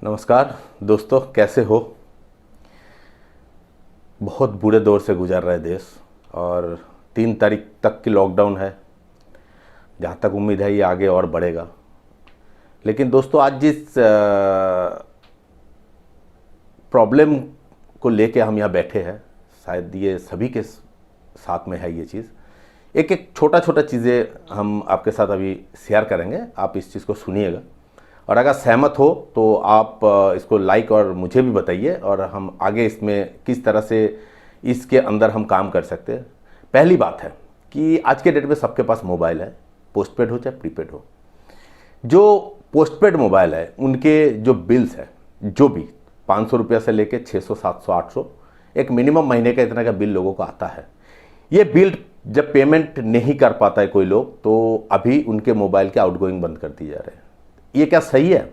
नमस्कार दोस्तों, कैसे हो। बहुत बुरे दौर से गुजर रहा है देश और 3 तारीख तक की लॉकडाउन है। जहाँ तक उम्मीद है ये आगे और बढ़ेगा। लेकिन दोस्तों, आज जिस प्रॉब्लम को लेके हम यहाँ बैठे हैं, शायद ये सभी के साथ में है ये चीज़। एक एक छोटा छोटा चीज़ें हम आपके साथ अभी शेयर करेंगे। आप इस चीज़ को सुनिएगा और अगर सहमत हो तो आप इसको लाइक और मुझे भी बताइए और हम आगे इसमें किस तरह से इसके अंदर हम काम कर सकते हैं। पहली बात है कि आज के डेट में सबके पास मोबाइल है, पोस्टपेड हो चाहे प्रीपेड हो। जो पोस्टपेड मोबाइल है उनके जो बिल्स हैं, जो भी 500 रुपये से लेके 600, 700, 800 एक मिनिमम महीने का इतना का बिल लोगों को आता है। ये बिल जब पेमेंट नहीं कर पाता है कोई लोग, तो अभी उनके मोबाइल के आउटगोइंग बंद कर दिए जा रहे हैं। ये क्या सही है?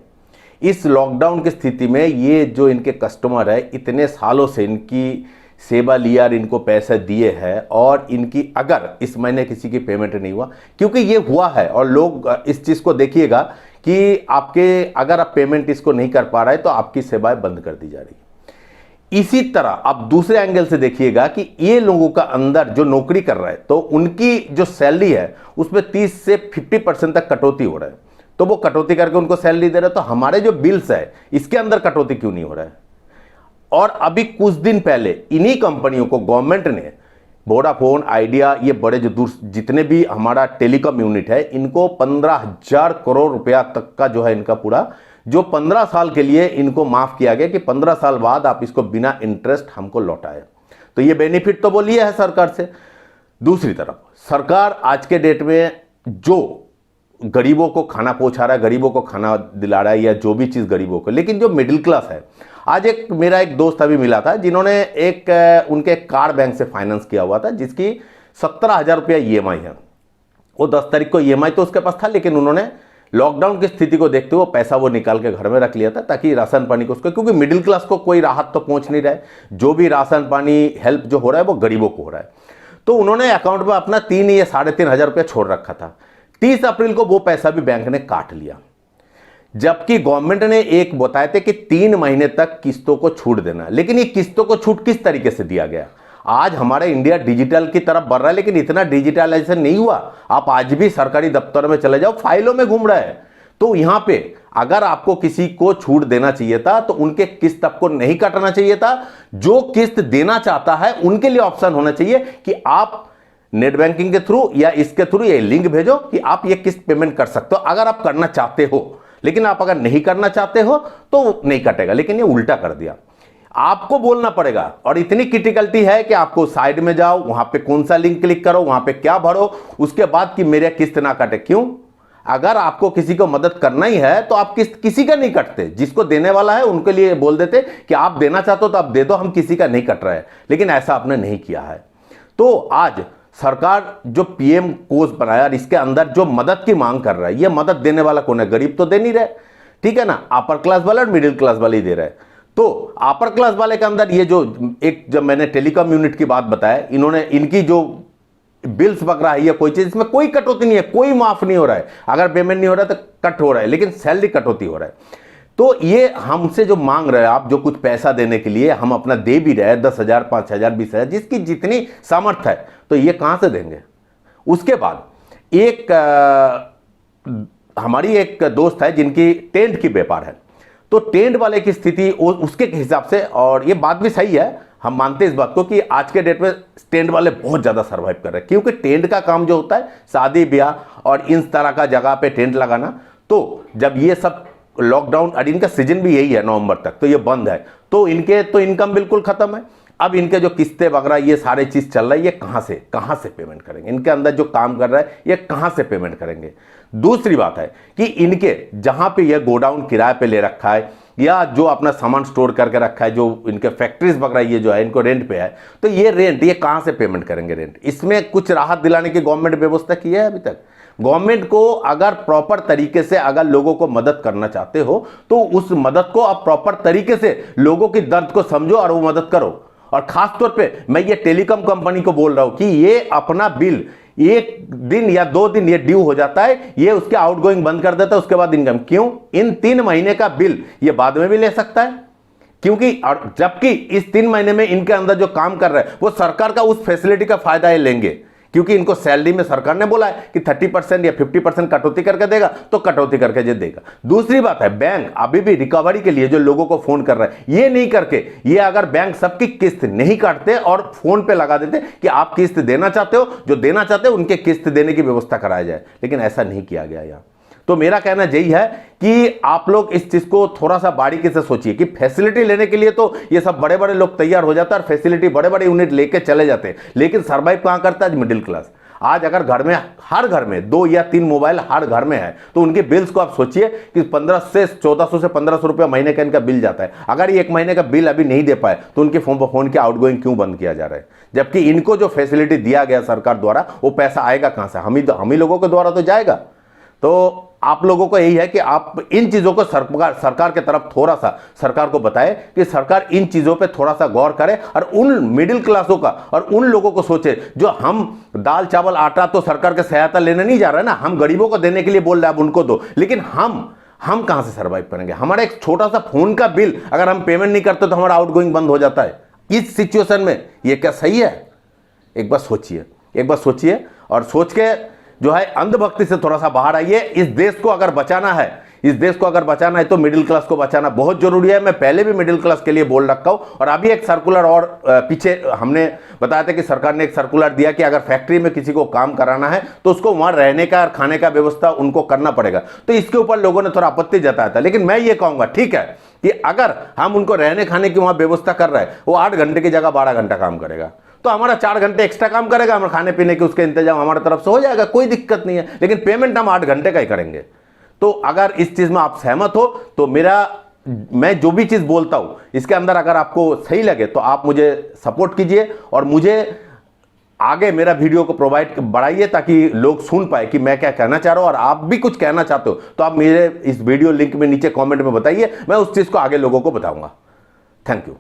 इस लॉकडाउन की स्थिति में ये जो इनके कस्टमर है, इतने सालों से इनकी सेवा लिया और इनको पैसे दिए हैं, और इनकी अगर इस महीने किसी की पेमेंट नहीं हुआ, क्योंकि ये हुआ है और लोग इस चीज़ को देखिएगा कि आपके अगर आप पेमेंट इसको नहीं कर पा रहे तो आपकी सेवाएं बंद कर दी जा रही है। इसी तरह आप दूसरे एंगल से देखिएगा कि ये लोगों का अंदर जो नौकरी कर रहा है तो उनकी जो सैलरी है उसमें 30 से 50% तक कटौती हो रहा है। तो वो कटौती करके उनको सैलरी दे रहे हैं, तो हमारे जो बिल्स है इसके अंदर कटौती क्यों नहीं हो रहा है? और अभी कुछ दिन पहले इन्हीं कंपनियों को गवर्नमेंट ने, वोडाफोन, आइडिया, ये बड़े जो दूर जितने भी हमारा टेलीकॉम यूनिट है, इनको 15,000 करोड़ रुपया तक का जो है इनका पूरा जो 15 साल के लिए इनको माफ किया गया कि 15 साल बाद आप इसको बिना इंटरेस्ट हमको लौटाए। तो ये बेनिफिट तो वो लिया है सरकार से। दूसरी तरफ सरकार आज के डेट में जो गरीबों को खाना पहुंचा रहा है, गरीबों को खाना दिला रहा है, या जो भी चीज़ गरीबों को, लेकिन जो मिडिल क्लास है, आज मेरा एक दोस्त अभी मिला था जिन्होंने उनके कार बैंक से फाइनेंस किया हुआ था जिसकी 17,000 रुपया EMI है। वो 10 तारीख को EMI तो उसके पास था, लेकिन उन्होंने लॉकडाउन की स्थिति को देखते हुए पैसा वो निकाल के घर में रख लिया था ताकि राशन पानी को उसको, क्योंकि मिडिल क्लास को कोई राहत तो पहुंच नहीं रहा है। जो भी राशन पानी हेल्प जो हो रहा है वो गरीबों को हो रहा है। तो उन्होंने अकाउंट में अपना 3 या 3,500 रुपया छोड़ रखा था। 30 अप्रैल को वो पैसा भी बैंक ने काट लिया, जबकि गवर्नमेंट ने एक बताए थे कि 3 महीने तक किस्तों को छूट देना। लेकिन ये किस्तों को छूट किस तरीके से दिया गया? आज हमारा इंडिया डिजिटल की तरफ बढ़ रहा है, लेकिन इतना डिजिटलाइजेशन नहीं हुआ। आप आज भी सरकारी दफ्तर में चले जाओ, फाइलों में घूम रहा है। तो यहां पे अगर आपको किसी को छूट देना चाहिए था तो उनके किस्त आपको नहीं काटना चाहिए था। जो किस्त देना चाहता है उनके लिए ऑप्शन होना चाहिए कि आप नेट बैंकिंग के थ्रू या इसके थ्रू ये लिंक भेजो कि आप ये किस्त पेमेंट कर सकते हो अगर आप करना चाहते हो। लेकिन आप अगर नहीं करना चाहते हो तो नहीं कटेगा। लेकिन ये उल्टा कर दिया, आपको बोलना पड़ेगा। और इतनी क्रिटिकलिटी है कि आपको साइड में जाओ, वहां पे कौन सा लिंक क्लिक करो, वहां पे क्या भरो, उसके बाद कि मेरे किस्त ना कटे। क्यों? अगर आपको किसी को मदद करना ही है तो आप किस्त किसी का नहीं कटते, जिसको देने वाला है उनके लिए बोल देते कि आप देना चाहते हो तो आप दे दो, हम किसी का नहीं कट रहे हैं। लेकिन ऐसा आपने नहीं किया है। तो आज सरकार जो PM कोष बनाया और इसके अंदर जो मदद की मांग कर रहा है, ये मदद देने वाला कौन है? गरीब तो दे नहीं रहे, ठीक है ना। अपर क्लास वाला और मिडिल क्लास वाले ही दे रहे हैं। तो अपर क्लास वाले के अंदर ये जो जब मैंने टेलीकॉम यूनिट की बात बताया, इन्होंने इनकी जो बिल्स पक रहा है या कोई चीज, इसमें कोई कटौती नहीं है, कोई माफ नहीं हो रहा है। अगर पेमेंट नहीं हो रहा है तो कट हो रहा है, लेकिन सैलरी कटौती हो रहा है। तो ये हमसे जो मांग रहे हैं आप, जो कुछ पैसा देने के लिए हम अपना दे भी रहे हैं, 10,000, 5,000, 20,000, जिसकी जितनी सामर्थ्य है, तो ये कहां से देंगे? उसके बाद हमारी एक दोस्त है जिनकी टेंट की व्यापार है। तो टेंट वाले की स्थिति उसके हिसाब से, और ये बात भी सही है, हम मानते हैं इस बात को कि आज के डेट में टेंट वाले बहुत ज्यादा सर्वाइव कर रहे हैं। क्योंकि टेंट का काम जो होता है शादी ब्याह और इन तरह का जगह पे टेंट लगाना, तो जब ये सब लॉकडाउन, और इनका सीजन भी यही है नवंबर तक, तो ये बंद है, तो इनके तो इनकम बिल्कुल खत्म है। अब इनके जो किस्तें वगैरह ये सारे चीज चल रहा है, ये कहां से पेमेंट करेंगे? इनके अंदर जो काम कर रहा है ये कहां से पेमेंट करेंगे? दूसरी बात है कि इनके जहां पे ये गोडाउन किराए पे ले रखा है या जो अपना सामान स्टोर करके रखा है, जो इनके फैक्ट्रीज वगैरह ये जो है इनको रेंट पे है, तो ये रेंट ये कहां से पेमेंट करेंगे रेंट? इसमें कुछ राहत दिलाने की गवर्नमेंट व्यवस्था की है अभी तक? गवर्नमेंट को अगर प्रॉपर तरीके से अगर लोगों को मदद करना चाहते हो तो उस मदद को आप प्रॉपर तरीके से लोगों की दर्द को समझो और वो मदद करो। और खास तौर पे मैं ये टेलीकॉम कंपनी को बोल रहा हूं कि ये अपना बिल एक दिन या 2 दिन ये ड्यू हो जाता है, ये उसके आउटगोइंग बंद कर देता है, उसके बाद इनकम। क्यों? इन 3 महीने का बिल ये बाद में भी ले सकता है, क्योंकि और जबकि इस 3 महीने में इनके अंदर जो काम कर रहे हैं वो सरकार का उस फैसिलिटी का फायदा ये लेंगे, क्योंकि इनको सैलरी में सरकार ने बोला है कि 30% या 50% कटौती करके देगा, तो कटौती करके जे देगा। दूसरी बात है, बैंक अभी भी रिकवरी के लिए जो लोगों को फोन कर रहा है, ये नहीं करके, ये अगर बैंक सबकी किस्त नहीं काटते और फोन पे लगा देते कि आप किस्त देना चाहते हो, जो देना चाहते हो उनके किस्त देने की व्यवस्था कराया जाए, लेकिन ऐसा नहीं किया गया यहाँ। तो मेरा कहना यही है कि आप लोग इस चीज को थोड़ा सा बारीकी से सोचिए कि फैसिलिटी लेने के लिए तो ये सब बड़े बड़े लोग तैयार हो जाते हैं और फैसिलिटी बड़े बड़े यूनिट लेके चले जाते हैं, लेकिन सर्वाइव कहां करता है? Middle class. आज अगर घर में, हर घर में 2 या 3 मोबाइल हर घर में है, तो उनके बिल्स को आप सोचिए कि 1400 से 1500 रुपया महीने का इनका बिल जाता है। अगर ये 1 महीने का बिल अभी नहीं दे पाए तो उनके फोन के आउटगोइंग क्यों बंद किया जा रहा है? जबकि इनको जो फैसिलिटी दिया गया सरकार द्वारा, वो पैसा आएगा कहां से? हम ही लोगों के द्वारा तो जाएगा। तो आप लोगों को यही है कि आप इन चीजों को सरकार के तरफ थोड़ा सा सरकार को बताएं कि सरकार इन चीजों पे थोड़ा सा गौर करे और उन मिडिल क्लासों का और उन लोगों को सोचे जो हम दाल चावल आटा तो सरकार के सहायता लेने नहीं जा रहे ना, हम गरीबों को देने के लिए बोल रहे हैं, अब उनको दो, लेकिन हम कहां से सर्वाइव करेंगे? हमारा एक छोटा सा फोन का बिल अगर हम पेमेंट नहीं करते तो हमारा आउटगोइंग बंद हो जाता है। इस सिचुएशन में ये क्या सही है? एक बार सोचिए और सोच के जो है अंधभक्ति से थोड़ा सा बाहर आइए। इस देश को अगर बचाना है तो मिडिल क्लास को बचाना बहुत जरूरी है। मैं पहले भी मिडिल क्लास के लिए बोल रखा हूं, और अभी एक सर्कुलर और पीछे हमने बताया था कि सरकार ने एक सर्कुलर दिया कि अगर फैक्ट्री में किसी को काम कराना है तो उसको वहां रहने का और खाने का व्यवस्था उनको करना पड़ेगा। तो इसके ऊपर लोगों ने थोड़ा आपत्ति जताया था, लेकिन मैं ये कहूंगा ठीक है कि अगर हम उनको रहने खाने की वहां व्यवस्था कर रहे हैं, वो 8 घंटे की जगह 12 घंटा काम करेगा, तो हमारा 4 घंटे एक्स्ट्रा काम करेगा, हमारे खाने पीने के उसके इंतजाम हमारी तरफ से हो जाएगा, कोई दिक्कत नहीं है, लेकिन पेमेंट हम 8 घंटे का ही करेंगे। तो अगर इस चीज में आप सहमत हो तो मैं जो भी चीज बोलता हूं इसके अंदर अगर आपको सही लगे तो आप मुझे सपोर्ट कीजिए और मुझे आगे मेरा वीडियो को बढ़ाइए ताकि लोग सुन पाए कि मैं क्या कहना चाह रहा हूं। और आप भी कुछ कहना चाहते हो तो आप मेरे इस वीडियो लिंक में नीचे कमेंट में बताइए, मैं उस चीज को आगे लोगों को बताऊंगा। Thank you.